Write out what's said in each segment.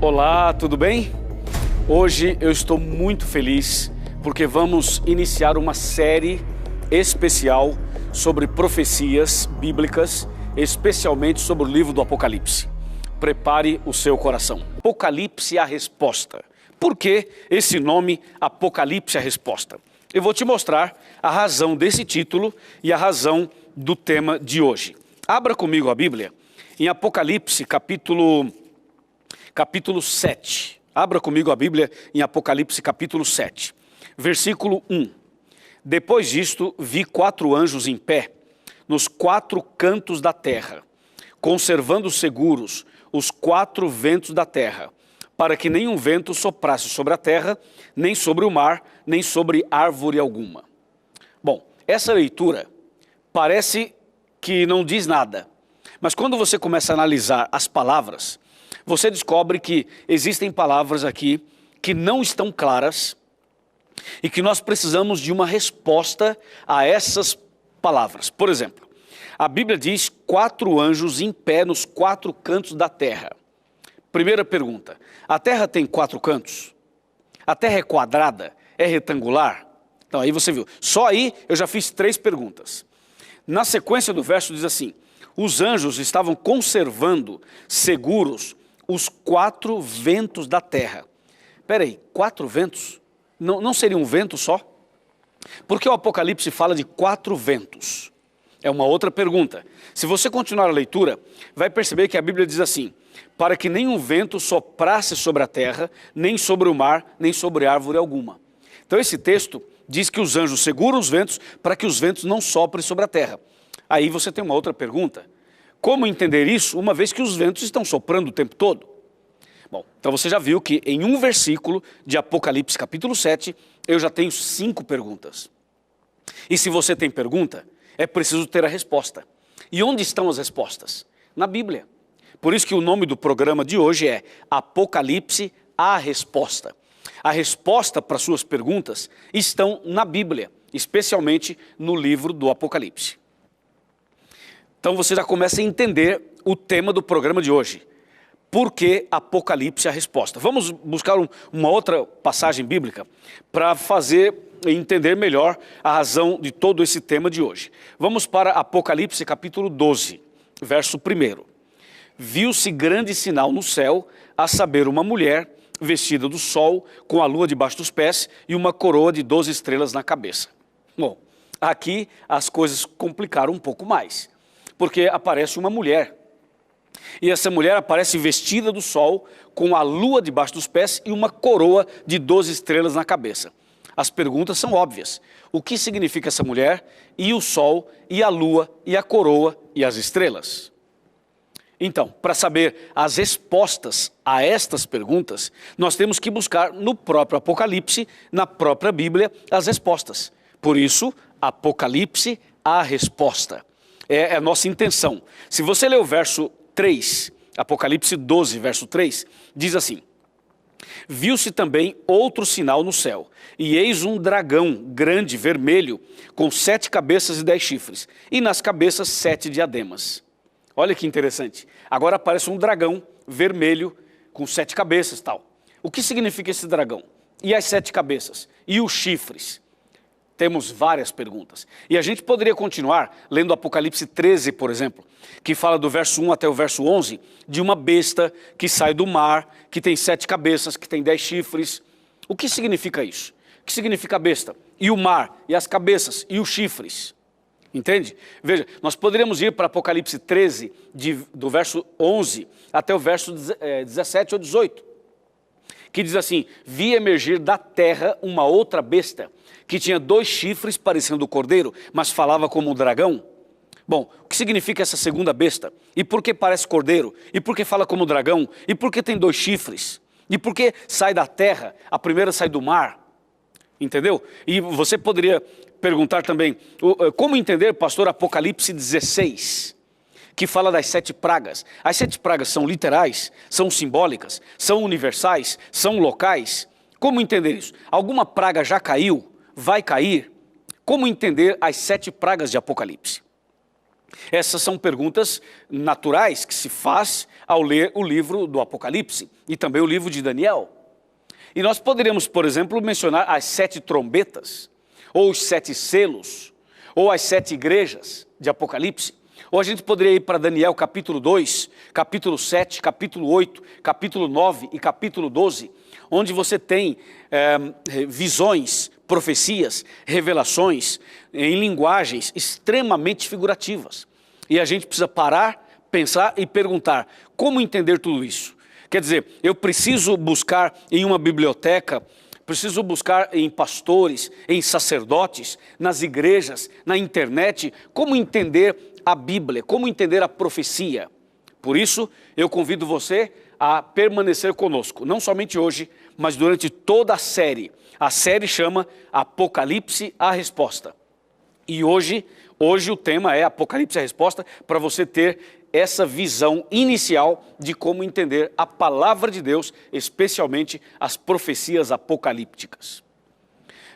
Olá, tudo bem? Hoje eu estou muito feliz porque vamos iniciar uma série especial sobre profecias bíblicas, especialmente sobre o livro do Apocalipse. Prepare o seu coração. Apocalipse, a resposta. Por que esse nome Apocalipse, a resposta? Eu vou te mostrar a razão desse título e a razão do tema de hoje. Abra comigo a Bíblia em Apocalipse, capítulo 7. Abra comigo a Bíblia em Apocalipse, capítulo 7, versículo 1. Depois disto, vi 4 anjos em pé, nos 4 cantos da terra, conservando seguros os 4 ventos da terra, para que nenhum vento soprasse sobre a terra, nem sobre o mar, nem sobre árvore alguma. Bom, essa leitura parece que não diz nada, mas quando você começa a analisar as palavras, você descobre que existem palavras aqui que não estão claras e que nós precisamos de uma resposta a essas palavras. Por exemplo, a Bíblia diz 4 anjos em pé nos 4 cantos da terra. Primeira pergunta, a terra tem 4 cantos? A terra é quadrada? É retangular? Então aí você viu, só aí eu já fiz 3 perguntas. Na sequência do verso diz assim, os anjos estavam conservando seguros os 4 ventos da terra. Espera aí, 4 ventos? Não seria um vento só? Porque o Apocalipse fala de 4 ventos? É uma outra pergunta. Se você continuar a leitura, vai perceber que a Bíblia diz assim, para que nenhum vento soprasse sobre a terra, nem sobre o mar, nem sobre árvore alguma. Então esse texto diz que os anjos seguram os ventos para que os ventos não soprem sobre a terra. Aí você tem uma outra pergunta. Como entender isso, uma vez que os ventos estão soprando o tempo todo? Bom, então você já viu que em um versículo de Apocalipse capítulo 7, eu já tenho 5 perguntas. E se você tem pergunta, é preciso ter a resposta. E onde estão as respostas? Na Bíblia. Por isso que o nome do programa de hoje é Apocalipse, a resposta. A resposta para suas perguntas estão na Bíblia, especialmente no livro do Apocalipse. Então você já começa a entender o tema do programa de hoje. Por que Apocalipse, a resposta? Vamos buscar uma outra passagem bíblica para fazer entender melhor a razão de todo esse tema de hoje. Vamos para Apocalipse capítulo 12, verso 1. Viu-se grande sinal no céu, a saber uma mulher vestida do sol, com a lua debaixo dos pés e uma coroa de 12 estrelas na cabeça. Bom, aqui as coisas complicaram um pouco mais, porque aparece uma mulher. E essa mulher aparece vestida do sol, com a lua debaixo dos pés e uma coroa de 12 estrelas na cabeça. As perguntas são óbvias. O que significa essa mulher, e o sol, e a lua, e a coroa, e as estrelas? Então, para saber as respostas a estas perguntas, nós temos que buscar no próprio Apocalipse, na própria Bíblia, as respostas. Por isso, Apocalipse, a resposta. É a nossa intenção. Se você ler o verso 3, Apocalipse 12, verso 3, diz assim, viu-se também outro sinal no céu, e eis um dragão grande, vermelho, com 7 cabeças e 10 chifres, e nas cabeças 7 diademas. Olha que interessante. Agora aparece um dragão vermelho, com 7 cabeças e tal. O que significa esse dragão? E as 7 cabeças? E os chifres? Temos várias perguntas. E a gente poderia continuar lendo Apocalipse 13, por exemplo, que fala do verso 1 até o verso 11, de uma besta que sai do mar, que tem 7 cabeças, que tem 10 chifres. O que significa isso? O que significa a besta? E o mar, e as cabeças, e os chifres. Entende? Veja, nós poderíamos ir para Apocalipse 13, do verso 11 até o verso 17 ou 18, que diz assim, vi emergir da terra uma outra besta, que tinha 2 chifres parecendo o cordeiro, mas falava como um dragão. Bom, o que significa essa segunda besta? E por que parece cordeiro? E por que fala como dragão? E por que tem 2 chifres? E por que sai da terra? A primeira sai do mar. Entendeu? E você poderia perguntar também, como entender, pastor, Apocalipse 16, que fala das 7 pragas. As 7 pragas são literais, são simbólicas, são universais, são locais. Como entender isso? Alguma praga já caiu? Vai cair? Como entender as 7 pragas de Apocalipse? Essas são perguntas naturais que se faz ao ler o livro do Apocalipse e também o livro de Daniel. E nós poderíamos, por exemplo, mencionar as 7 trombetas, ou os 7 selos, ou as 7 igrejas de Apocalipse. Ou a gente poderia ir para Daniel capítulo 2, capítulo 7, capítulo 8, capítulo 9 e capítulo 12, onde você tem visões, profecias, revelações em linguagens extremamente figurativas. E a gente precisa parar, pensar e perguntar como entender tudo isso. Quer dizer, eu preciso buscar em uma biblioteca, preciso buscar em pastores, em sacerdotes, nas igrejas, na internet, como entender a Bíblia, como entender a profecia. Por isso, eu convido você a permanecer conosco, não somente hoje, mas durante toda a série. A série chama Apocalipse, a Resposta. E hoje o tema é Apocalipse, a Resposta, para você ter essa visão inicial de como entender a palavra de Deus, especialmente as profecias apocalípticas.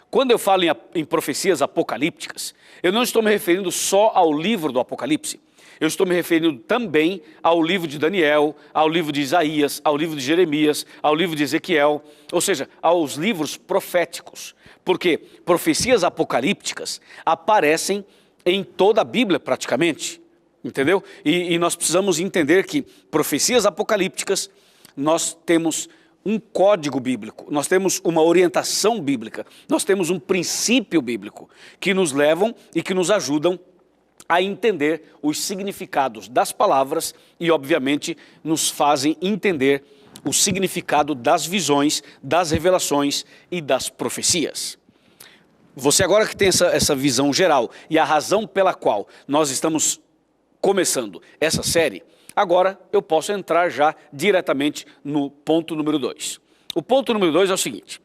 Quando eu falo em profecias apocalípticas, eu não estou me referindo só ao livro do Apocalipse. Eu estou me referindo também ao livro de Daniel, ao livro de Isaías, ao livro de Jeremias, ao livro de Ezequiel, ou seja, aos livros proféticos. Porque profecias apocalípticas aparecem em toda a Bíblia praticamente, entendeu? E nós precisamos entender que profecias apocalípticas, nós temos um código bíblico, nós temos uma orientação bíblica, nós temos um princípio bíblico que nos levam e que nos ajudam a entender os significados das palavras e, obviamente, nos fazem entender o significado das visões, das revelações e das profecias. Você agora que tem essa visão geral e a razão pela qual nós estamos começando essa série, agora eu posso entrar já diretamente no ponto número 2. O ponto número 2 é o seguinte: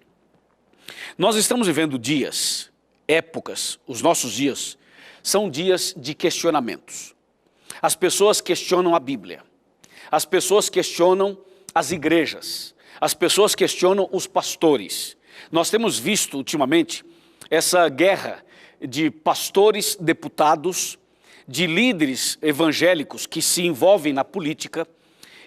nós estamos vivendo dias, épocas, os nossos dias, são dias de questionamentos. As pessoas questionam a Bíblia, as pessoas questionam as igrejas, as pessoas questionam os pastores. Nós temos visto ultimamente essa guerra de pastores, deputados, de líderes evangélicos que se envolvem na política,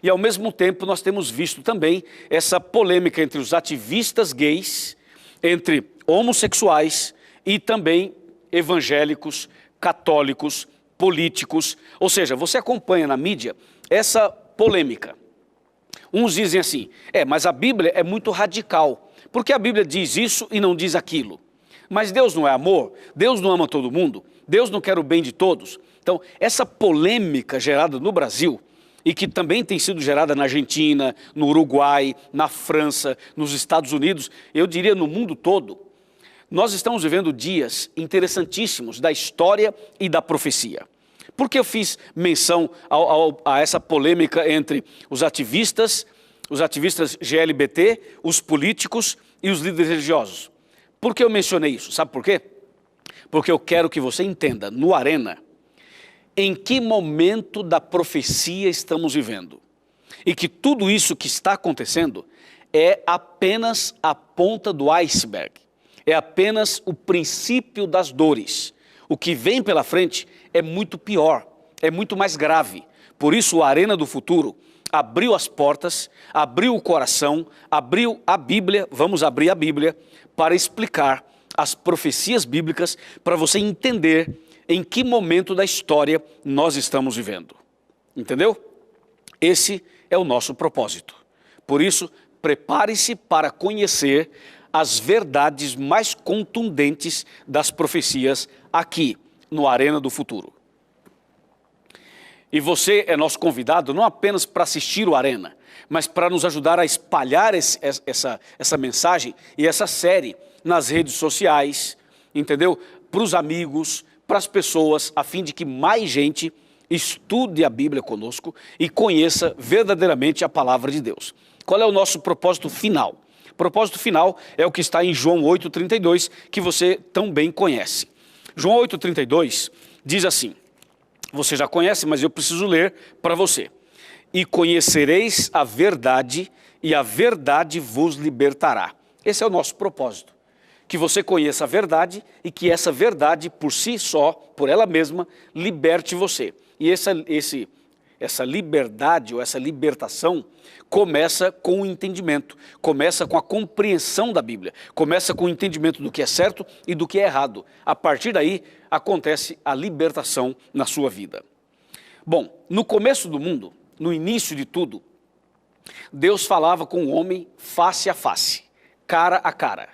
e ao mesmo tempo nós temos visto também essa polêmica entre os ativistas gays, entre homossexuais e também evangélicos, católicos, políticos. Ou seja, você acompanha na mídia essa polêmica. Uns dizem assim, mas a Bíblia é muito radical, porque a Bíblia diz isso e não diz aquilo. Mas Deus não é amor? Deus não ama todo mundo? Deus não quer o bem de todos? Então, essa polêmica gerada no Brasil, e que também tem sido gerada na Argentina, no Uruguai, na França, nos Estados Unidos, eu diria no mundo todo, nós estamos vivendo dias interessantíssimos da história e da profecia. Por que eu fiz menção a essa polêmica entre os ativistas GLBT, os políticos e os líderes religiosos? Por que eu mencionei isso? Sabe por quê? Porque eu quero que você entenda, no Arena, em que momento da profecia estamos vivendo. E que tudo isso que está acontecendo é apenas a ponta do iceberg. É apenas o princípio das dores. O que vem pela frente é muito pior, é muito mais grave. Por isso, o Arena do Futuro abriu as portas, abriu o coração, abriu a Bíblia, vamos abrir a Bíblia, para explicar as profecias bíblicas, para você entender em que momento da história nós estamos vivendo. Entendeu? Esse é o nosso propósito. Por isso, prepare-se para conhecer as verdades mais contundentes das profecias aqui no Arena do Futuro. E você é nosso convidado não apenas para assistir o Arena, mas para nos ajudar a espalhar essa mensagem e essa série nas redes sociais, entendeu? Para os amigos, para as pessoas, a fim de que mais gente estude a Bíblia conosco e conheça verdadeiramente a palavra de Deus. Qual é o nosso propósito final? O propósito final é o que está em João 8,32, que você tão bem conhece. João 8,32 diz assim, você já conhece, mas eu preciso ler para você. E conhecereis a verdade, e a verdade vos libertará. Esse é o nosso propósito. Que você conheça a verdade e que essa verdade por si só, por ela mesma, liberte você. E essa liberdade ou essa libertação começa com o entendimento, começa com a compreensão da Bíblia, começa com o entendimento do que é certo e do que é errado. A partir daí acontece a libertação na sua vida. Bom, no começo do mundo, no início de tudo, Deus falava com o homem face a face, cara a cara,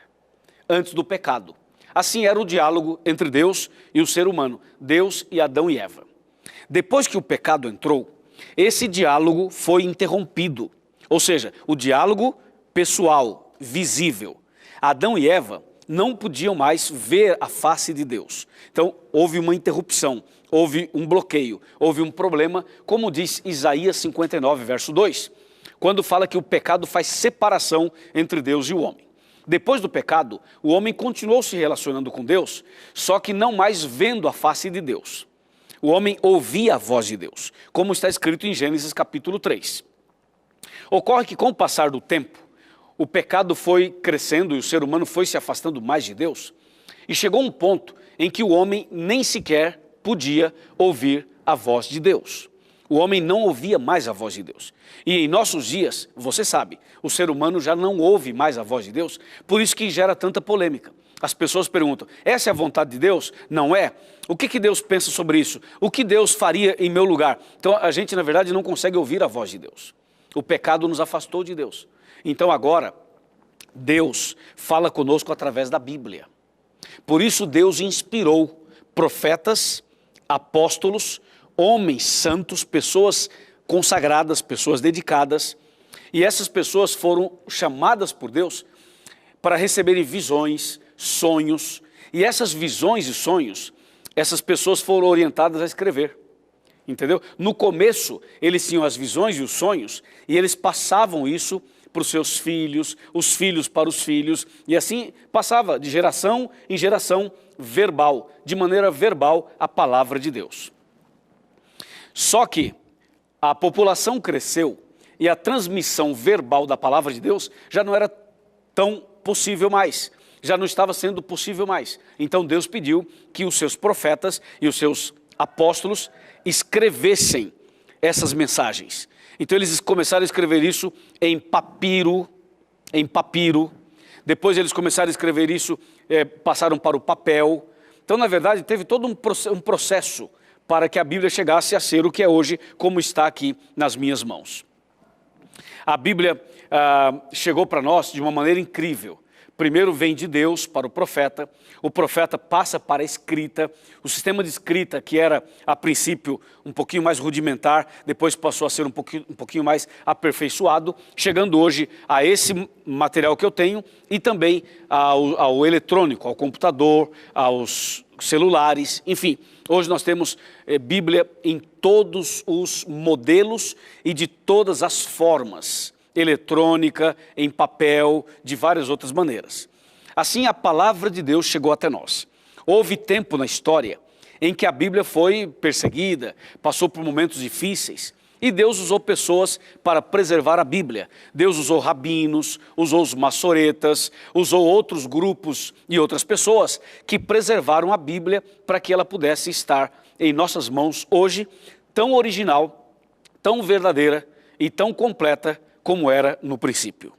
antes do pecado. Assim era o diálogo entre Deus e o ser humano, Deus e Adão e Eva. Depois que o pecado entrou, esse diálogo foi interrompido, ou seja, o diálogo pessoal, visível. Adão e Eva não podiam mais ver a face de Deus. Então houve uma interrupção, houve um bloqueio, houve um problema, como diz Isaías 59, verso 2, quando fala que o pecado faz separação entre Deus e o homem. Depois do pecado, o homem continuou se relacionando com Deus, só que não mais vendo a face de Deus. O homem ouvia a voz de Deus, como está escrito em Gênesis capítulo 3. Ocorre que com o passar do tempo, o pecado foi crescendo e o ser humano foi se afastando mais de Deus, e chegou um ponto em que o homem nem sequer podia ouvir a voz de Deus. O homem não ouvia mais a voz de Deus. E em nossos dias, você sabe, o ser humano já não ouve mais a voz de Deus, por isso que gera tanta polêmica. As pessoas perguntam, essa é a vontade de Deus? Não é? O que Deus pensa sobre isso? O que Deus faria em meu lugar? Então a gente na verdade não consegue ouvir a voz de Deus. O pecado nos afastou de Deus. Então agora, Deus fala conosco através da Bíblia. Por isso Deus inspirou profetas, apóstolos, homens santos, pessoas consagradas, pessoas dedicadas, e essas pessoas foram chamadas por Deus para receberem visões, sonhos, e essas visões e sonhos, essas pessoas foram orientadas a escrever, entendeu? No começo, eles tinham as visões e os sonhos, e eles passavam isso para os seus filhos, os filhos para os filhos, e assim passava de geração em geração verbal, de maneira verbal, a palavra de Deus. Só que a população cresceu e a transmissão verbal da palavra de Deus já não era tão possível mais, já não estava sendo possível mais. Então Deus pediu que os seus profetas e os seus apóstolos escrevessem essas mensagens. Então eles começaram a escrever isso em papiro, depois eles começaram a escrever isso, passaram para o papel. Então na verdade teve todo um processo para que a Bíblia chegasse a ser o que é hoje, como está aqui nas minhas mãos. A Bíblia chegou para nós de uma maneira incrível. Primeiro vem de Deus para o profeta passa para a escrita, o sistema de escrita que era a princípio um pouquinho mais rudimentar, depois passou a ser um pouquinho mais aperfeiçoado, chegando hoje a esse material que eu tenho e também ao eletrônico, ao computador, aos celulares, enfim. Hoje nós temos Bíblia em todos os modelos e de todas as formas, eletrônica, em papel, de várias outras maneiras. Assim a palavra de Deus chegou até nós. Houve tempo na história em que a Bíblia foi perseguida, passou por momentos difíceis, e Deus usou pessoas para preservar a Bíblia. Deus usou rabinos, usou os maçoretas, usou outros grupos e outras pessoas que preservaram a Bíblia para que ela pudesse estar em nossas mãos hoje, tão original, tão verdadeira e tão completa como era no princípio.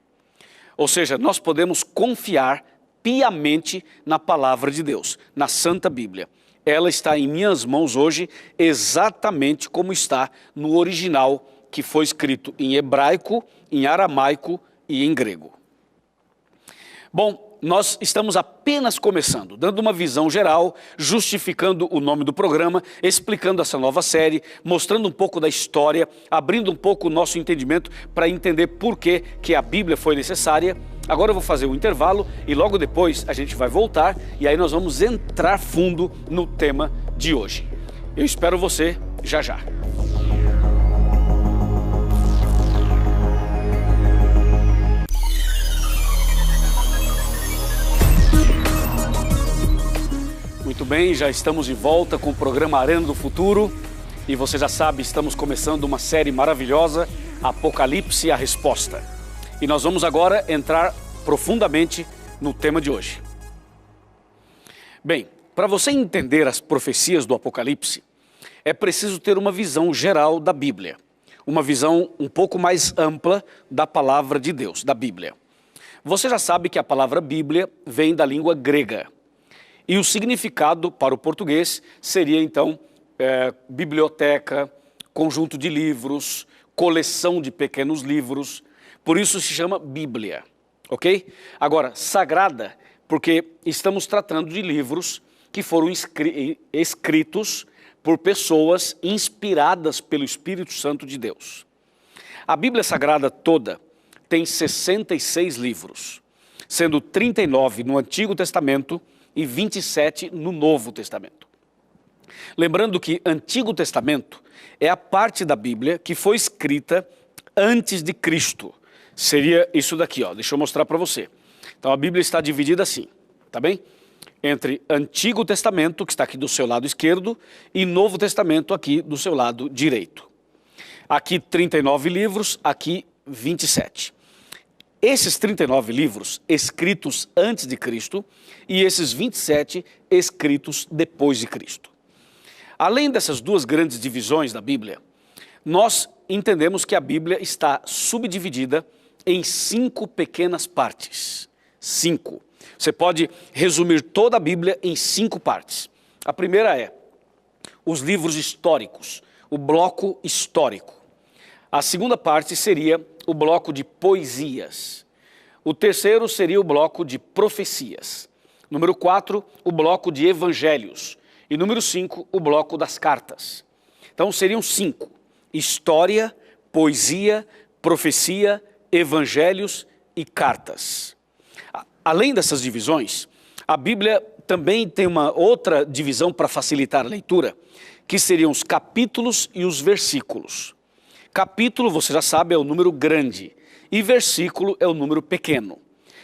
Ou seja, nós podemos confiar piamente na palavra de Deus, na Santa Bíblia. Ela está em minhas mãos hoje exatamente como está no original que foi escrito em hebraico, em aramaico e em grego. Bom, nós estamos apenas começando, dando uma visão geral, justificando o nome do programa, explicando essa nova série, mostrando um pouco da história, abrindo um pouco o nosso entendimento para entender por que a Bíblia foi necessária. Agora eu vou fazer um intervalo e logo depois a gente vai voltar e aí nós vamos entrar fundo no tema de hoje. Eu espero você já já. Muito bem, já estamos de volta com o programa Arena do Futuro e você já sabe, estamos começando uma série maravilhosa, Apocalipse, a Resposta. E nós vamos agora entrar profundamente no tema de hoje. Bem, para você entender as profecias do Apocalipse, é preciso ter uma visão geral da Bíblia, uma visão um pouco mais ampla da palavra de Deus, da Bíblia. Você já sabe que a palavra Bíblia vem da língua grega, e o significado para o português seria então biblioteca, conjunto de livros, coleção de pequenos livros, por isso se chama Bíblia, ok? Agora, sagrada, porque estamos tratando de livros que foram escritos por pessoas inspiradas pelo Espírito Santo de Deus. A Bíblia Sagrada toda tem 66 livros, sendo 39 no Antigo Testamento e 27 no Novo Testamento. Lembrando que Antigo Testamento é a parte da Bíblia que foi escrita antes de Cristo. Seria isso daqui, ó. Deixa eu mostrar para você. Então a Bíblia está dividida assim, tá bem? Entre Antigo Testamento, que está aqui do seu lado esquerdo, e Novo Testamento aqui do seu lado direito. Aqui 39 livros, aqui 27. Esses 39 livros escritos antes de Cristo e esses 27 escritos depois de Cristo. Além dessas duas grandes divisões da Bíblia, nós entendemos que a Bíblia está subdividida em 5 pequenas partes. 5. Você pode resumir toda a Bíblia em 5 partes. A primeira é os livros históricos, o bloco histórico. A segunda parte seria o bloco de poesias. O terceiro seria o bloco de profecias. Número 4, o bloco de evangelhos. E número 5, o bloco das cartas. Então seriam 5. História, poesia, profecia, evangelhos e cartas. Além dessas divisões, a Bíblia também tem uma outra divisão para facilitar a leitura, que seriam os capítulos e os versículos. Capítulo, você já sabe, é o número grande, e versículo é o número pequeno.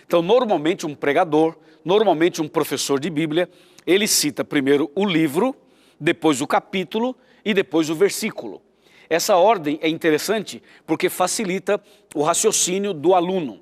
Então, normalmente um pregador, normalmente um professor de Bíblia, ele cita primeiro o livro, depois o capítulo e depois o versículo. Essa ordem é interessante porque facilita o raciocínio do aluno,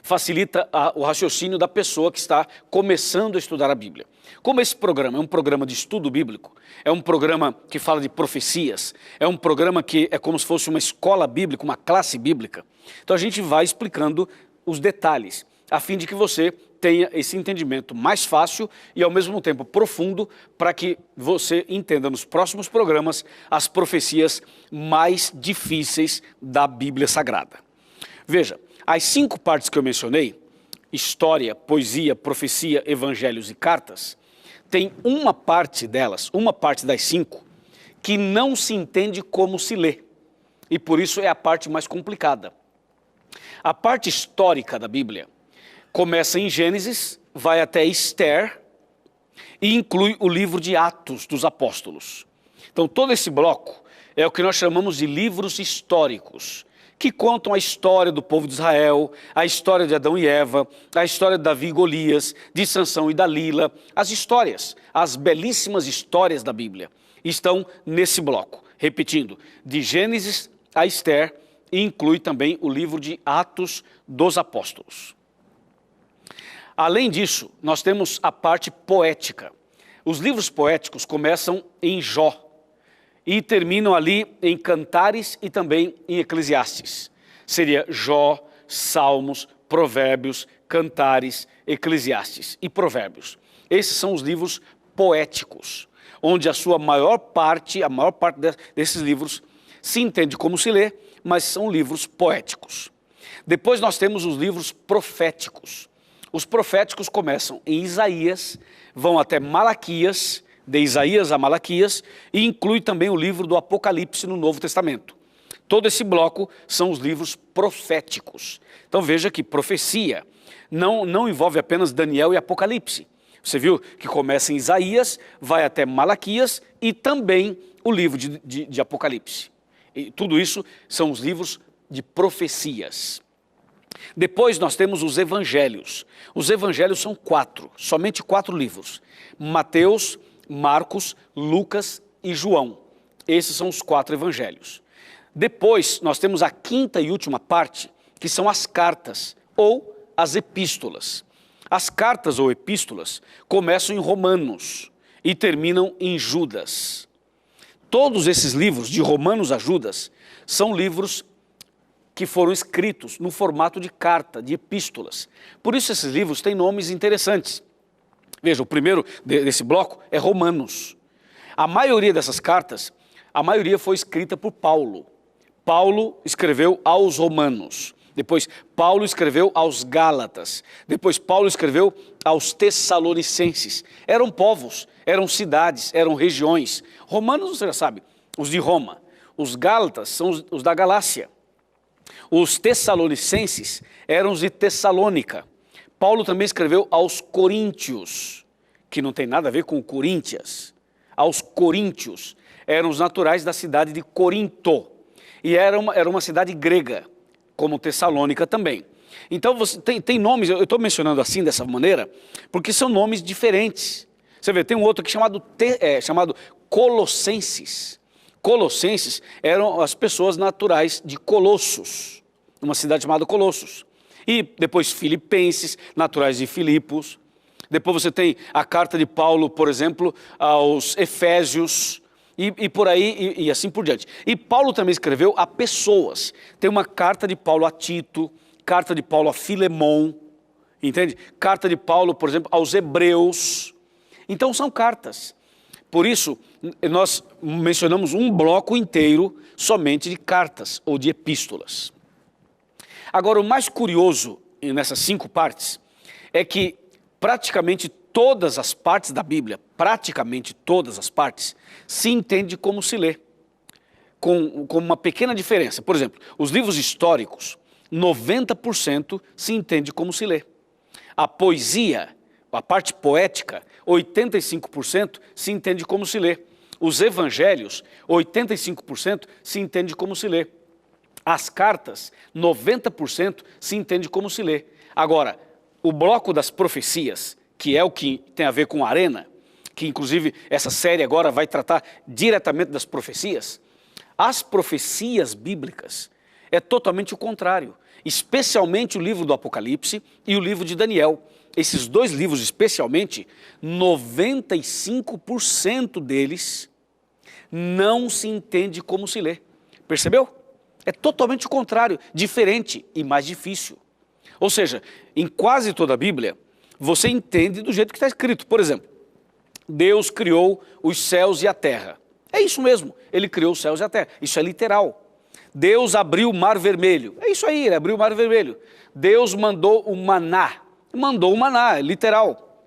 facilita o raciocínio da pessoa que está começando a estudar a Bíblia. Como esse programa é um programa de estudo bíblico, é um programa que fala de profecias, é um programa que é como se fosse uma escola bíblica, uma classe bíblica, então a gente vai explicando os detalhes, a fim de que você tenha esse entendimento mais fácil e ao mesmo tempo profundo, para que você entenda nos próximos programas as profecias mais difíceis da Bíblia Sagrada. Veja, as 5 partes que eu mencionei, história, poesia, profecia, evangelhos e cartas, tem uma parte delas, uma parte das 5, que não se entende como se lê. E por isso é a parte mais complicada. A parte histórica da Bíblia começa em Gênesis, vai até Esther e inclui o livro de Atos dos Apóstolos. Então todo esse bloco é o que nós chamamos de livros históricos, que contam a história do povo de Israel, a história de Adão e Eva, a história de Davi e Golias, de Sansão e Dalila. As histórias, as belíssimas histórias da Bíblia estão nesse bloco. Repetindo, de Gênesis a Esther, e inclui também o livro de Atos dos Apóstolos. Além disso, nós temos a parte poética. Os livros poéticos começam em Jó e terminam ali em Cantares e também em Eclesiastes. Seria Jó, Salmos, Provérbios, Cantares, Eclesiastes e Provérbios. Esses são os livros poéticos, onde a maior parte desses livros se entende como se lê, mas são livros poéticos. Depois nós temos os livros proféticos. Os proféticos começam em Isaías, vão até Malaquias, de Isaías a Malaquias, e inclui também o livro do Apocalipse no Novo Testamento. Todo esse bloco são os livros proféticos. Então veja que profecia não envolve apenas Daniel e Apocalipse. Você viu que começa em Isaías, vai até Malaquias e também o livro de Apocalipse. E tudo isso são os livros de profecias. Depois nós temos os evangelhos. Os evangelhos são 4, somente 4 livros. Mateus, Marcos, Lucas e João. Esses são os 4 evangelhos. Depois nós temos a 5ª e última parte, que são as cartas ou as epístolas. As cartas ou epístolas começam em Romanos e terminam em Judas. Todos esses livros, de Romanos a Judas, são livros que foram escritos no formato de carta, de epístolas. Por isso esses livros têm nomes interessantes. Veja, o primeiro desse bloco é Romanos. A maioria dessas cartas, a maioria foi escrita por Paulo. Paulo escreveu aos Romanos. Depois Paulo escreveu aos Gálatas. Depois Paulo escreveu aos Tessalonicenses. Eram povos, eram cidades, eram regiões. Romanos, você já sabe, os de Roma. Os Gálatas são os da Galácia. Os Tessalonicenses eram os de Tessalônica. Paulo também escreveu aos Coríntios, que não tem nada a ver com Coríntias. Aos Coríntios, eram os naturais da cidade de Corinto. E era uma cidade grega, como Tessalônica também. Então você tem nomes, eu estou mencionando assim, dessa maneira, porque são nomes diferentes. Você vê, tem um outro aqui chamado Colossenses. Colossenses eram as pessoas naturais de Colossos, uma cidade chamada Colossos. E depois Filipenses, naturais de Filipos. Depois você tem a carta de Paulo, por exemplo, aos Efésios, e por aí, e assim por diante. E Paulo também escreveu a pessoas. Tem uma carta de Paulo a Tito, carta de Paulo a Filemon, entende? Carta de Paulo, por exemplo, aos Hebreus. Então são cartas. Por isso, nós mencionamos um bloco inteiro somente de cartas ou de epístolas. Agora, o mais curioso nessas 5 partes é que praticamente todas as partes da Bíblia, praticamente todas as partes, se entende como se lê, com uma pequena diferença. Por exemplo, os livros históricos, 90% se entende como se lê. A poesia, a parte poética, 85% se entende como se lê. Os evangelhos, 85% se entende como se lê. As cartas, 90% se entende como se lê. Agora, o bloco das profecias, que é o que tem a ver com a Arena, que inclusive essa série agora vai tratar diretamente das profecias, as profecias bíblicas é totalmente o contrário, especialmente o livro do Apocalipse e o livro de Daniel. Esses 2 livros especialmente, 95% deles não se entende como se lê. Percebeu? É totalmente o contrário, diferente e mais difícil. Ou seja, em quase toda a Bíblia, você entende do jeito que está escrito. Por exemplo, Deus criou os céus e a terra. É isso mesmo, Ele criou os céus e a terra. Isso é literal. Deus abriu o mar vermelho. É isso aí, Ele abriu o mar vermelho. Deus mandou o maná. Mandou o maná, é literal.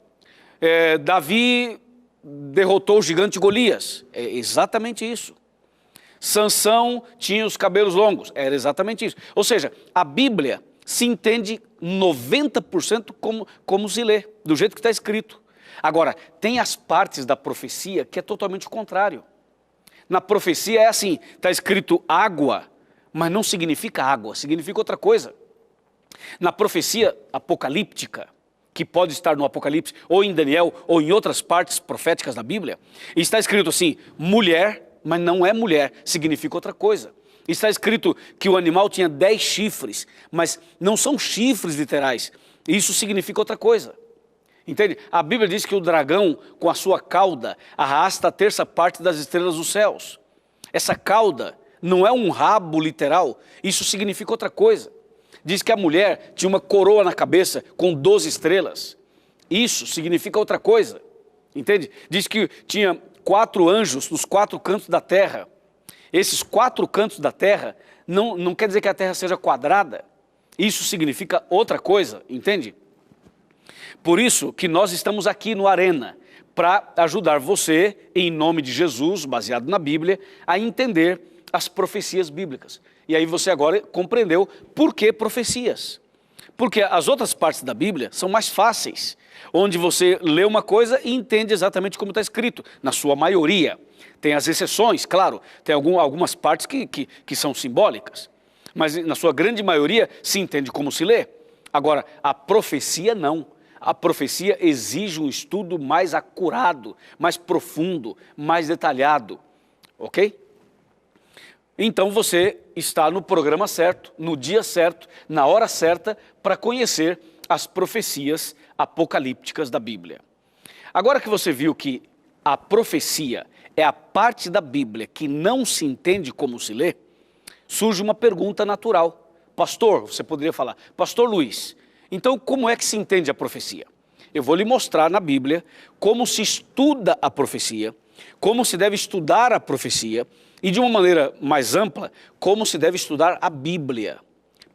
Davi derrotou o gigante Golias. É exatamente isso. Sansão tinha os cabelos longos. Era exatamente isso. Ou seja, a Bíblia se entende 90% como se lê, do jeito que está escrito. Agora, tem as partes da profecia que é totalmente o contrário. Na profecia é assim, está escrito água, mas não significa água, significa outra coisa. Na profecia apocalíptica, que pode estar no Apocalipse, ou em Daniel, ou em outras partes proféticas da Bíblia, está escrito assim, mulher, mas não é mulher, significa outra coisa. Está escrito que o animal tinha 10 chifres, mas não são chifres literais. Isso significa outra coisa. Entende? A Bíblia diz que o dragão, com a sua cauda, arrasta a terça parte das estrelas dos céus. Essa cauda não é um rabo literal, isso significa outra coisa. Diz que a mulher tinha uma coroa na cabeça com 12 estrelas. Isso significa outra coisa. Entende? Diz que tinha 4 anjos nos 4 cantos da terra. Esses 4 cantos da terra não quer dizer que a terra seja quadrada. Isso significa outra coisa, entende? Por isso que nós estamos aqui no Arena, para ajudar você, em nome de Jesus, baseado na Bíblia, a entender as profecias bíblicas. E aí você agora compreendeu por que profecias. Porque as outras partes da Bíblia são mais fáceis, onde você lê uma coisa e entende exatamente como está escrito, na sua maioria. Tem as exceções, claro, tem algumas partes que são simbólicas, mas na sua grande maioria se entende como se lê. Agora, a profecia não. A profecia exige um estudo mais acurado, mais profundo, mais detalhado, ok? Então você está no programa certo, no dia certo, na hora certa, para conhecer as profecias apocalípticas da Bíblia. Agora que você viu que a profecia é a parte da Bíblia que não se entende como se lê, surge uma pergunta natural. Pastor, você poderia falar, Pastor Luiz, então como é que se entende a profecia? Eu vou lhe mostrar na Bíblia como se estuda a profecia, como se deve estudar a profecia e, de uma maneira mais ampla, como se deve estudar a Bíblia,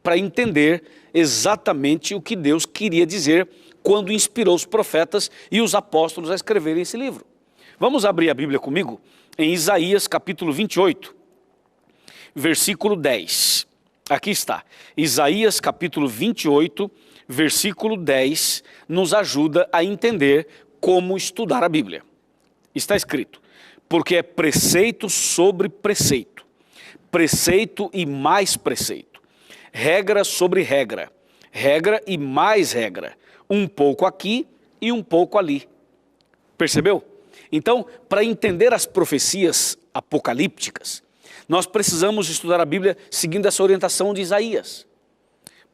para entender exatamente o que Deus queria dizer quando inspirou os profetas e os apóstolos a escreverem esse livro. Vamos abrir a Bíblia comigo em Isaías capítulo 28, versículo 10. Aqui está, Isaías capítulo 28, versículo 10, nos ajuda a entender como estudar a Bíblia. Está escrito, porque é preceito sobre preceito, preceito e mais preceito, regra sobre regra, regra e mais regra, um pouco aqui e um pouco ali. Percebeu? Então, para entender as profecias apocalípticas, nós precisamos estudar a Bíblia seguindo essa orientação de Isaías.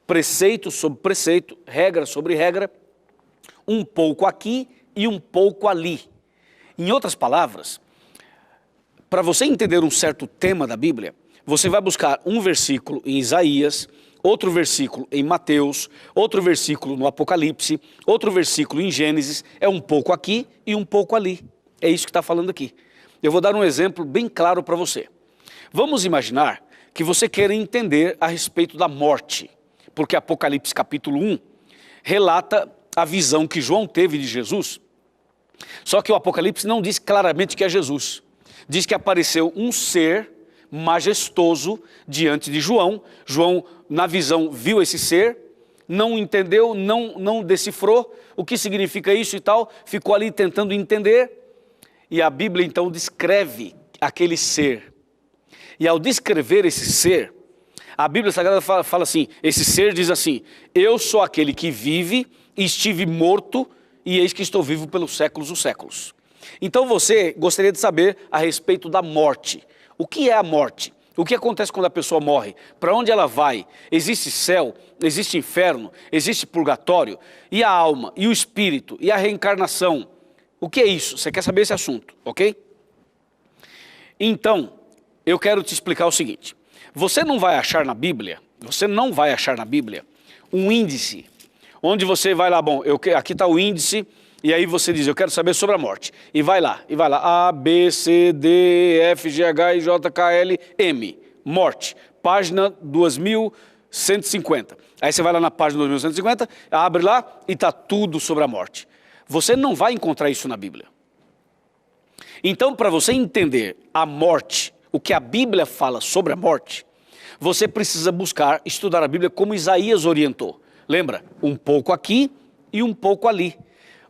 Preceito sobre preceito, regra sobre regra, um pouco aqui e um pouco ali. Em outras palavras, para você entender um certo tema da Bíblia, você vai buscar um versículo em Isaías, outro versículo em Mateus, outro versículo no Apocalipse, outro versículo em Gênesis, é um pouco aqui e um pouco ali. É isso que está falando aqui. Eu vou dar um exemplo bem claro para você. Vamos imaginar que você queira entender a respeito da morte, porque Apocalipse capítulo 1 relata a visão que João teve de Jesus, só que o Apocalipse não diz claramente que é Jesus. Diz que apareceu um ser majestoso diante de João. João, na visão, viu esse ser, não entendeu, não decifrou o que significa isso e tal, ficou ali tentando entender. E a Bíblia então descreve aquele ser. E ao descrever esse ser, a Bíblia Sagrada fala assim, esse ser diz assim, eu sou aquele que vive e estive morto e eis que estou vivo pelos séculos dos séculos. Então você gostaria de saber a respeito da morte. O que é a morte? O que acontece quando a pessoa morre? Para onde ela vai? Existe céu? Existe inferno? Existe purgatório? E a alma? E o espírito? E a reencarnação? O que é isso? Você quer saber esse assunto, ok? Então, eu quero te explicar o seguinte. Você não vai achar na Bíblia, um índice, onde você vai lá, bom, aqui está o índice, e aí você diz, eu quero saber sobre a morte. E vai lá, A, B, C, D, E, F, G, H, I, J, K, L, M, morte, página 2150. Aí você vai lá na página 2150, abre lá e está tudo sobre a morte. Você não vai encontrar isso na Bíblia. Então, para você entender a morte, o que a Bíblia fala sobre a morte, você precisa buscar estudar a Bíblia como Isaías orientou. Lembra? Um pouco aqui e um pouco ali.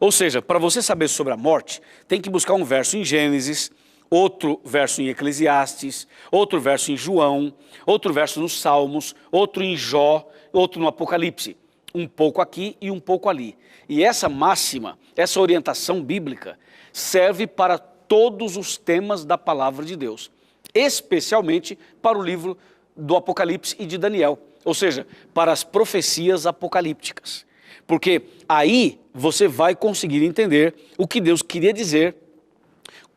Ou seja, para você saber sobre a morte, tem que buscar um verso em Gênesis, outro verso em Eclesiastes, outro verso em João, outro verso nos Salmos, outro em Jó, outro no Apocalipse. Um pouco aqui e um pouco ali. E essa máxima, essa orientação bíblica, serve para todos os temas da palavra de Deus, especialmente para o livro do Apocalipse e de Daniel, ou seja, para as profecias apocalípticas. Porque aí você vai conseguir entender o que Deus queria dizer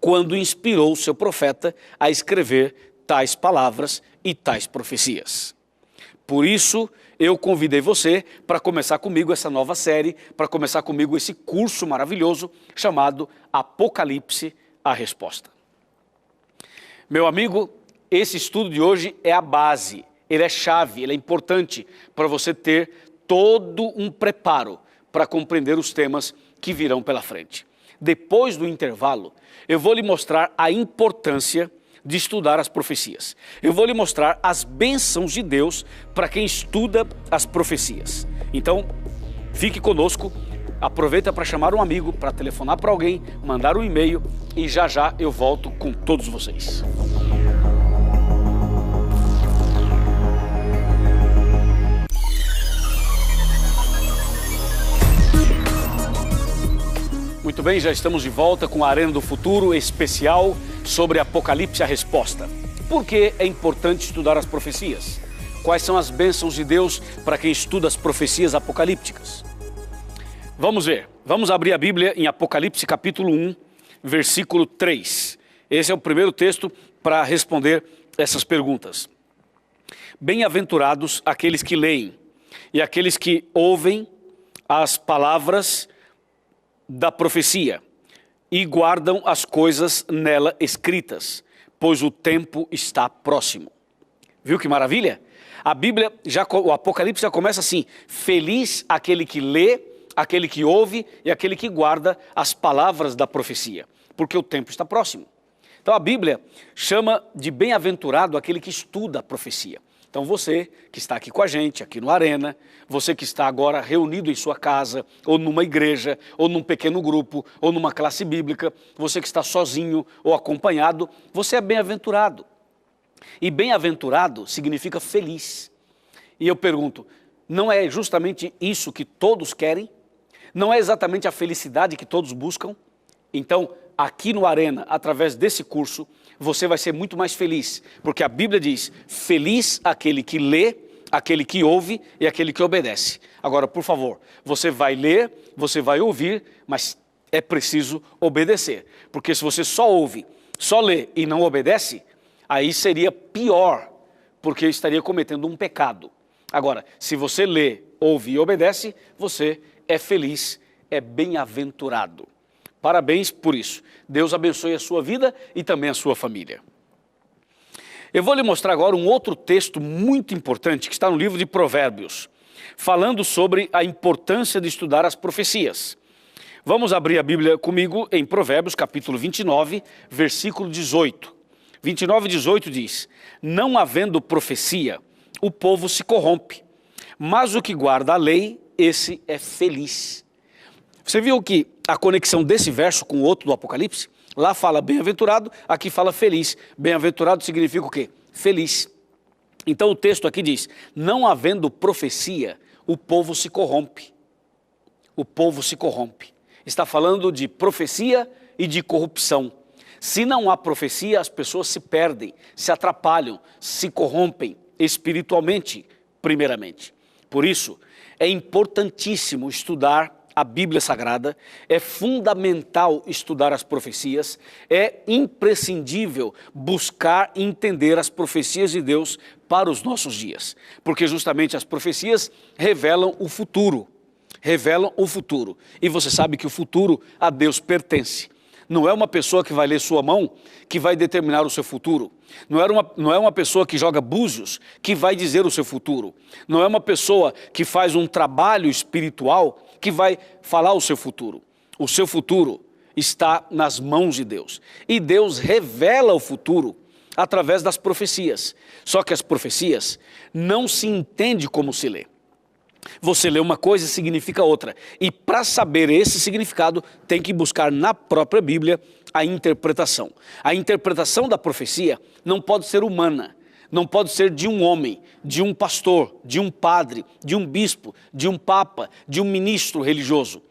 quando inspirou o seu profeta a escrever tais palavras e tais profecias. Por isso, eu convidei você para começar comigo essa nova série, para começar comigo esse curso maravilhoso chamado Apocalipse, a Resposta. Meu amigo, esse estudo de hoje é a base, ele é chave, ele é importante para você ter todo um preparo para compreender os temas que virão pela frente. Depois do intervalo, eu vou lhe mostrar a importância de estudar as profecias. Eu vou lhe mostrar as bênçãos de Deus para quem estuda as profecias. Então, fique conosco, aproveita para chamar um amigo, para telefonar para alguém, mandar um e-mail e já já eu volto com todos vocês. Muito bem, já estamos de volta com a Arena do Futuro especial sobre Apocalipse, a Resposta. Por que é importante estudar as profecias? Quais são as bênçãos de Deus para quem estuda as profecias apocalípticas? Vamos ver. Vamos abrir a Bíblia em Apocalipse capítulo 1, versículo 3. Esse é o primeiro texto para responder essas perguntas. Bem-aventurados aqueles que leem e aqueles que ouvem as palavras da profecia e guardam as coisas nela escritas, pois o tempo está próximo. Viu que maravilha? A Bíblia, o Apocalipse já começa assim: feliz aquele que lê, aquele que ouve e aquele que guarda as palavras da profecia, porque o tempo está próximo. Então a Bíblia chama de bem-aventurado aquele que estuda a profecia. Então você que está aqui com a gente, aqui no Arena, você que está agora reunido em sua casa, ou numa igreja, ou num pequeno grupo, ou numa classe bíblica, você que está sozinho ou acompanhado, você é bem-aventurado. E bem-aventurado significa feliz. E eu pergunto, não é justamente isso que todos querem? Não é exatamente a felicidade que todos buscam? Então, aqui no Arena, através desse curso, você vai ser muito mais feliz, porque a Bíblia diz: feliz aquele que lê, aquele que ouve e aquele que obedece. Agora, por favor, você vai ler, você vai ouvir, mas é preciso obedecer, porque se você só ouve, só lê e não obedece, aí seria pior, porque estaria cometendo um pecado. Agora, se você lê, ouve e obedece, você é feliz, é bem-aventurado. Parabéns por isso. Deus abençoe a sua vida e também a sua família. Eu vou lhe mostrar agora um outro texto muito importante que está no livro de Provérbios, falando sobre a importância de estudar as profecias. Vamos abrir a Bíblia comigo em Provérbios capítulo 29, versículo 18. 29, 18 diz: não havendo profecia, o povo se corrompe, mas o que guarda a lei, esse é feliz. Você viu que a conexão desse verso com o outro do Apocalipse? Lá fala bem-aventurado, aqui fala feliz. Bem-aventurado significa o quê? Feliz. Então o texto aqui diz: não havendo profecia, o povo se corrompe. O povo se corrompe. Está falando de profecia e de corrupção. Se não há profecia, as pessoas se perdem, se atrapalham, se corrompem espiritualmente, primeiramente. Por isso, é importantíssimo estudar a Bíblia Sagrada, é fundamental estudar as profecias, é imprescindível buscar entender as profecias de Deus para os nossos dias, porque justamente as profecias revelam o futuro, e você sabe que o futuro a Deus pertence. Não é uma pessoa que vai ler sua mão que vai determinar o seu futuro. Não é uma pessoa que joga búzios que vai dizer o seu futuro. Não é uma pessoa que faz um trabalho espiritual que vai falar o seu futuro. O seu futuro está nas mãos de Deus. E Deus revela o futuro através das profecias. Só que as profecias não se entende como se lê. Você lê uma coisa significa outra. E para saber esse significado, tem que buscar na própria Bíblia a interpretação. A interpretação da profecia não pode ser humana. Não pode ser de um homem, de um pastor, de um padre, de um bispo, de um papa, de um ministro religioso.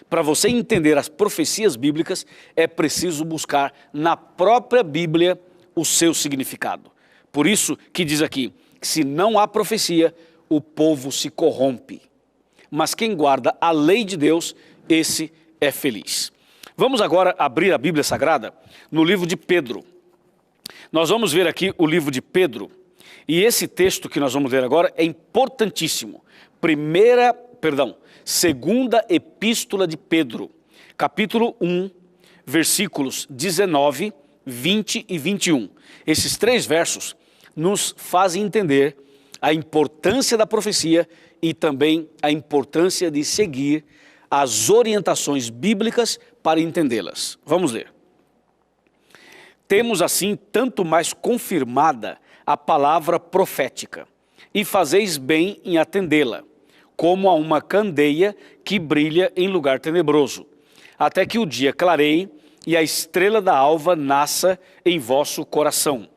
Para você entender as profecias bíblicas, é preciso buscar na própria Bíblia o seu significado. Por isso que diz aqui, que se não há profecia, o povo se corrompe. Mas quem guarda a lei de Deus, esse é feliz. Vamos agora abrir a Bíblia Sagrada no livro de Pedro. Nós vamos ver aqui o livro de Pedro, e esse texto que nós vamos ler agora é importantíssimo. Segunda Epístola de Pedro, capítulo 1, versículos 19, 20 e 21. Esses 3 versos nos fazem entender a importância da profecia e também a importância de seguir as orientações bíblicas para entendê-las. Vamos ler. Temos assim tanto mais confirmada a palavra profética, e fazeis bem em atendê-la, como a uma candeia que brilha em lugar tenebroso, até que o dia clareie e a estrela da alva nasça em vosso coração,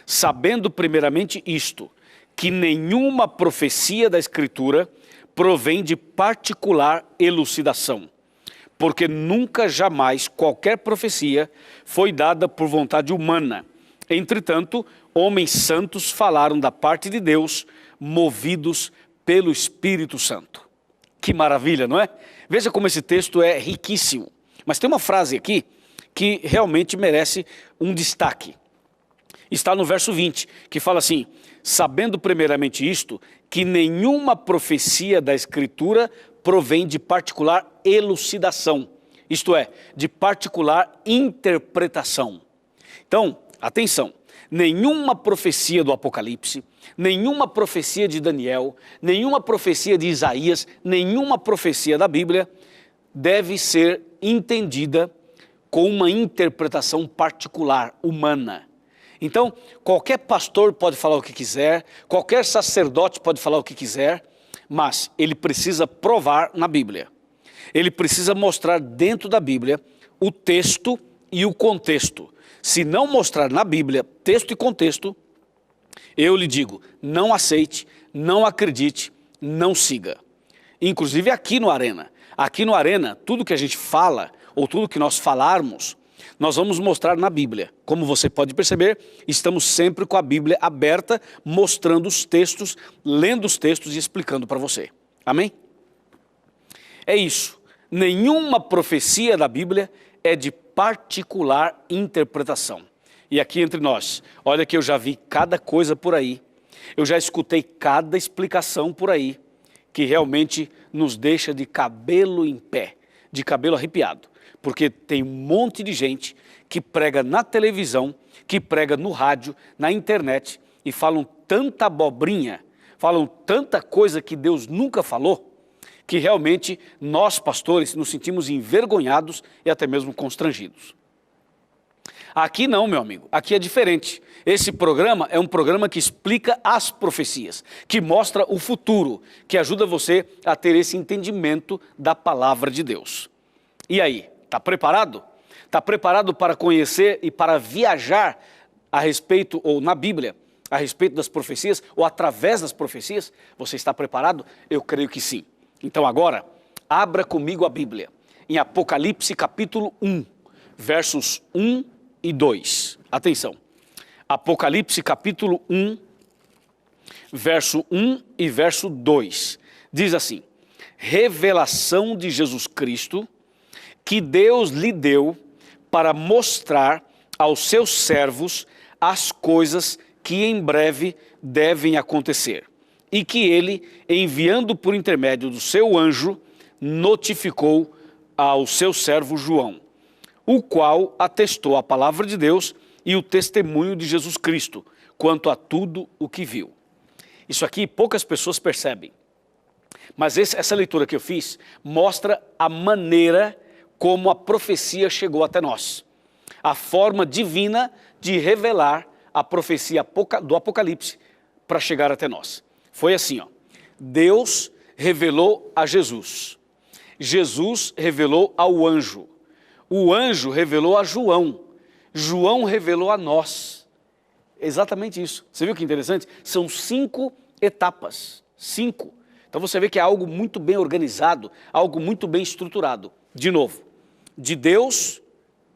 sabendo primeiramente isto, que nenhuma profecia da Escritura provém de particular elucidação, porque nunca jamais qualquer profecia foi dada por vontade humana. Entretanto, homens santos falaram da parte de Deus, movidos pelo Espírito Santo. Que maravilha, não é? Veja como esse texto é riquíssimo. Mas tem uma frase aqui que realmente merece um destaque. Está no verso 20, que fala assim: sabendo primeiramente isto, que nenhuma profecia da Escritura provém de particular elucidação, isto é, de particular interpretação. Então, atenção, nenhuma profecia do Apocalipse, nenhuma profecia de Daniel, nenhuma profecia de Isaías, nenhuma profecia da Bíblia deve ser entendida com uma interpretação particular, humana. Então, qualquer pastor pode falar o que quiser, qualquer sacerdote pode falar o que quiser, mas ele precisa provar na Bíblia. Ele precisa mostrar dentro da Bíblia o texto e o contexto. Se não mostrar na Bíblia texto e contexto, eu lhe digo, não aceite, não acredite, não siga. Inclusive aqui no Arena. Aqui no Arena, tudo que a gente fala, ou tudo que nós falarmos, nós vamos mostrar na Bíblia. Como você pode perceber, estamos sempre com a Bíblia aberta, mostrando os textos, lendo os textos e explicando para você. Amém? É isso. Nenhuma profecia da Bíblia é de particular interpretação. E aqui entre nós, olha que eu já vi cada coisa por aí, eu já escutei cada explicação por aí, que realmente nos deixa de cabelo em pé, de cabelo arrepiado. Porque tem um monte de gente que prega na televisão, que prega no rádio, na internet, e falam tanta abobrinha, falam tanta coisa que Deus nunca falou, que realmente nós, pastores, nos sentimos envergonhados e até mesmo constrangidos. Aqui não, meu amigo, aqui é diferente. Esse programa é um programa que explica as profecias, que mostra o futuro, que ajuda você a ter esse entendimento da palavra de Deus. E aí? Está preparado? Está preparado para conhecer e para viajar a respeito, ou na Bíblia, a respeito das profecias, ou através das profecias? Você está preparado? Eu creio que sim. Então agora, abra comigo a Bíblia, em Apocalipse capítulo 1, versos 1 e 2. Atenção. Apocalipse capítulo 1, verso 1 e verso 2. Diz assim: revelação de Jesus Cristo, que Deus lhe deu para mostrar aos seus servos as coisas que em breve devem acontecer, e que ele, enviando por intermédio do seu anjo, notificou ao seu servo João, o qual atestou a palavra de Deus e o testemunho de Jesus Cristo, quanto a tudo o que viu. Isso aqui poucas pessoas percebem, mas essa leitura que eu fiz mostra a maneira como a profecia chegou até nós. A forma divina de revelar a profecia do Apocalipse para chegar até nós. Foi assim, ó. Deus revelou a Jesus. Jesus revelou ao anjo. O anjo revelou a João. João revelou a nós. Exatamente isso. Você viu que interessante? São 5 etapas. 5. Então você vê que é algo muito bem organizado, algo muito bem estruturado. De novo. De Deus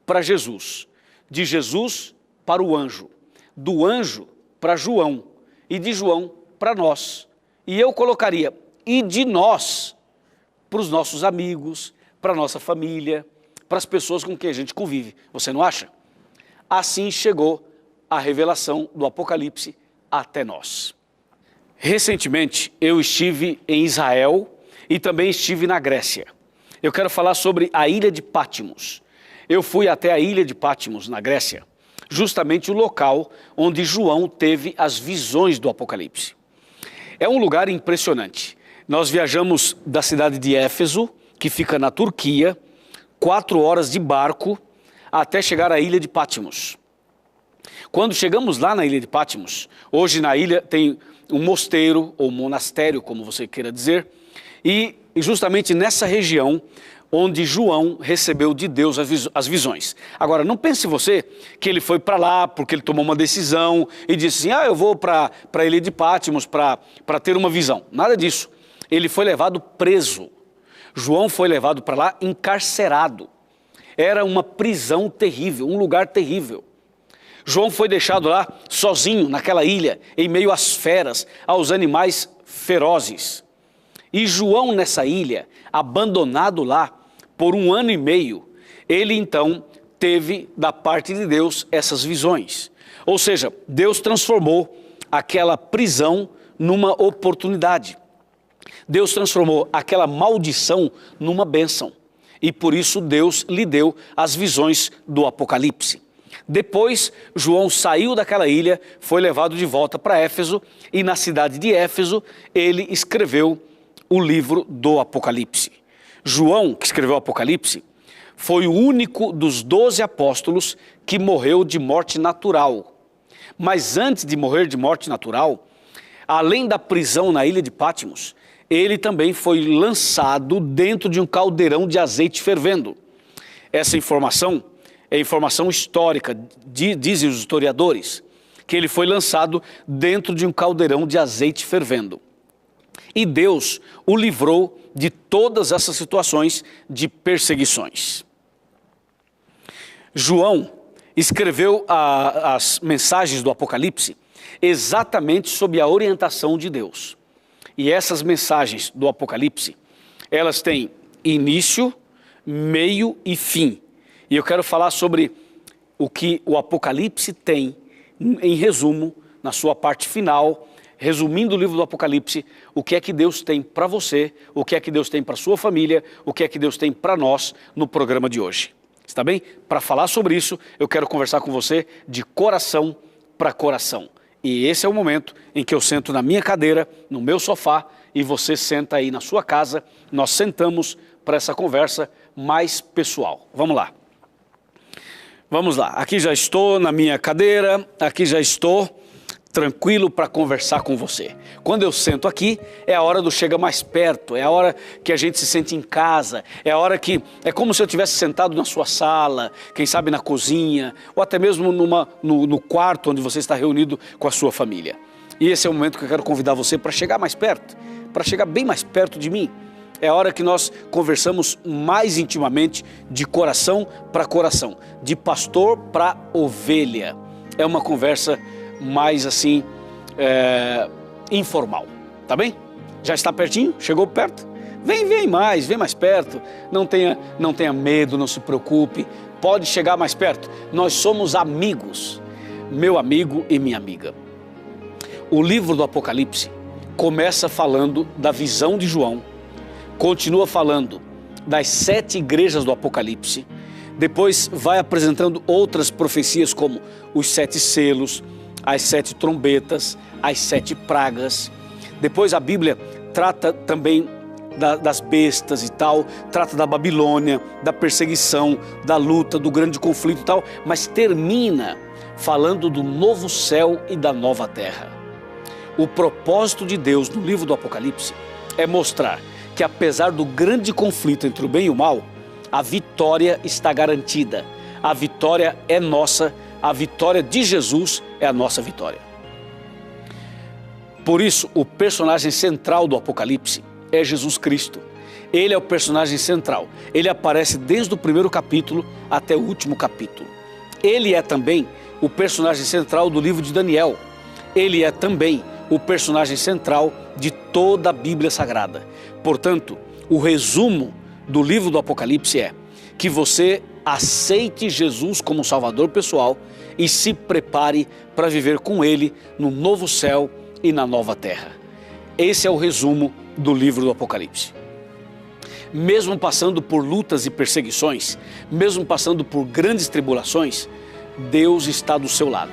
para Jesus, de Jesus para o anjo, do anjo para João e de João para nós. E eu colocaria, e de nós para os nossos amigos, para a nossa família, para as pessoas com quem a gente convive. Você não acha? Assim chegou a revelação do Apocalipse até nós. Recentemente eu estive em Israel e também estive na Grécia. Eu quero falar sobre a ilha de Patmos. Eu fui até a ilha de Patmos, na Grécia, justamente o local onde João teve as visões do Apocalipse. É um lugar impressionante. Nós viajamos da cidade de Éfeso, que fica na Turquia, 4 horas de barco, até chegar à ilha de Patmos. Quando chegamos lá na ilha de Patmos, hoje na ilha tem um mosteiro, ou monastério, como você queira dizer, e justamente nessa região onde João recebeu de Deus as visões. Agora, não pense você que ele foi para lá porque ele tomou uma decisão e disse assim, eu vou para a ilha de Patmos para ter uma visão. Nada disso. Ele foi levado preso. João foi levado para lá encarcerado. Era uma prisão terrível, um lugar terrível. João foi deixado lá sozinho naquela ilha, em meio às feras, aos animais ferozes. E João nessa ilha, abandonado lá por 1 ano e meio, ele então teve da parte de Deus essas visões. Ou seja, Deus transformou aquela prisão numa oportunidade. Deus transformou aquela maldição numa bênção. E por isso Deus lhe deu as visões do Apocalipse. Depois, João saiu daquela ilha, foi levado de volta para Éfeso, e na cidade de Éfeso ele escreveu o livro do Apocalipse. João, que escreveu o Apocalipse, foi o único dos 12 apóstolos que morreu de morte natural. Mas antes de morrer de morte natural, além da prisão na ilha de Patmos, ele também foi lançado dentro de um caldeirão de azeite fervendo. Essa informação é informação histórica, dizem os historiadores, que ele foi lançado dentro de um caldeirão de azeite fervendo. E Deus o livrou de todas essas situações de perseguições. João escreveu as mensagens do Apocalipse exatamente sob a orientação de Deus. E essas mensagens do Apocalipse, elas têm início, meio e fim. E eu quero falar sobre o que o Apocalipse tem, em resumo, na sua parte final, resumindo o livro do Apocalipse, o que é que Deus tem para você, o que é que Deus tem para sua família, o que é que Deus tem para nós no programa de hoje. Está bem? Para falar sobre isso, eu quero conversar com você de coração para coração. E esse é o momento em que eu sento na minha cadeira, no meu sofá, e você senta aí na sua casa. Nós sentamos para essa conversa mais pessoal. Vamos lá. Vamos lá. Aqui já estou na minha cadeira, aqui já estou tranquilo para conversar com você. Quando eu sento aqui, é a hora do chega mais perto, é a hora que a gente se sente em casa, é a hora que é como se eu tivesse sentado na sua sala, quem sabe na cozinha, ou até mesmo no quarto onde você está reunido com a sua família. E esse é o momento que eu quero convidar você para chegar mais perto, para chegar bem mais perto de mim. É a hora que nós conversamos mais intimamente, de coração para coração, de pastor para ovelha. É uma conversa mais assim, informal, tá bem? Já está pertinho? Chegou perto? Vem mais perto. Não tenha medo, não se preocupe. Pode chegar mais perto. Nós somos amigos, meu amigo e minha amiga. O livro do Apocalipse começa falando da visão de João, continua falando das 7 igrejas do Apocalipse, depois vai apresentando outras profecias como os 7 selos, as 7 trombetas, as 7 pragas. Depois a Bíblia trata também das bestas e tal, trata da Babilônia, da perseguição, da luta, do grande conflito e tal, mas termina falando do novo céu e da nova terra. O propósito de Deus no livro do Apocalipse é mostrar que apesar do grande conflito entre o bem e o mal, a vitória está garantida. A vitória é nossa. A vitória de Jesus é a nossa vitória. Por isso, o personagem central do Apocalipse é Jesus Cristo. Ele é o personagem central. Ele aparece desde o primeiro capítulo até o último capítulo. Ele é também o personagem central do livro de Daniel. Ele é também o personagem central de toda a Bíblia Sagrada. Portanto, o resumo do livro do Apocalipse é que você aceite Jesus como Salvador pessoal e se prepare para viver com Ele no novo céu e na nova terra. Esse é o resumo do livro do Apocalipse. Mesmo passando por lutas e perseguições, mesmo passando por grandes tribulações, Deus está do seu lado.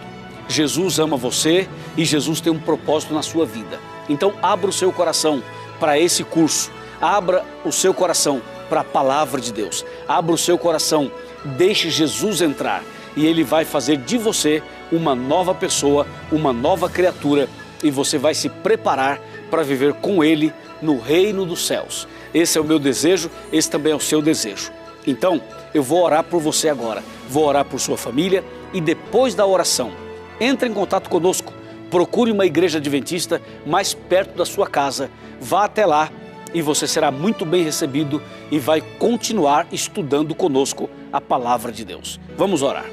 Jesus ama você e Jesus tem um propósito na sua vida. Então abra o seu coração para esse curso, abra o seu coração para a palavra de Deus, abra o seu coração, deixe Jesus entrar e Ele vai fazer de você uma nova pessoa, uma nova criatura, e você vai se preparar para viver com Ele no reino dos céus. Esse é o meu desejo, esse também é o seu desejo. Então, eu vou orar por você agora, vou orar por sua família e depois da oração, entre em contato conosco, procure uma igreja adventista mais perto da sua casa, vá até lá e você será muito bem recebido e vai continuar estudando conosco a palavra de Deus. Vamos orar.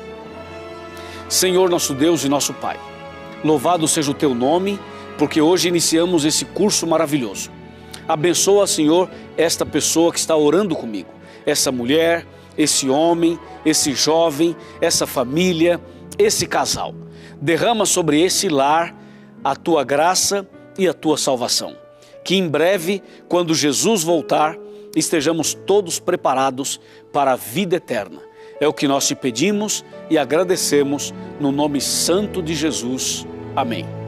Senhor, nosso Deus e nosso Pai, louvado seja o Teu nome, porque hoje iniciamos esse curso maravilhoso. Abençoa, Senhor, esta pessoa que está orando comigo, essa mulher esse homem, esse jovem, essa família, esse casal. Derrama sobre esse lar a tua graça e a tua salvação. Que em breve, quando Jesus voltar, estejamos todos preparados para a vida eterna. É o que nós te pedimos e agradecemos no nome santo de Jesus. Amém.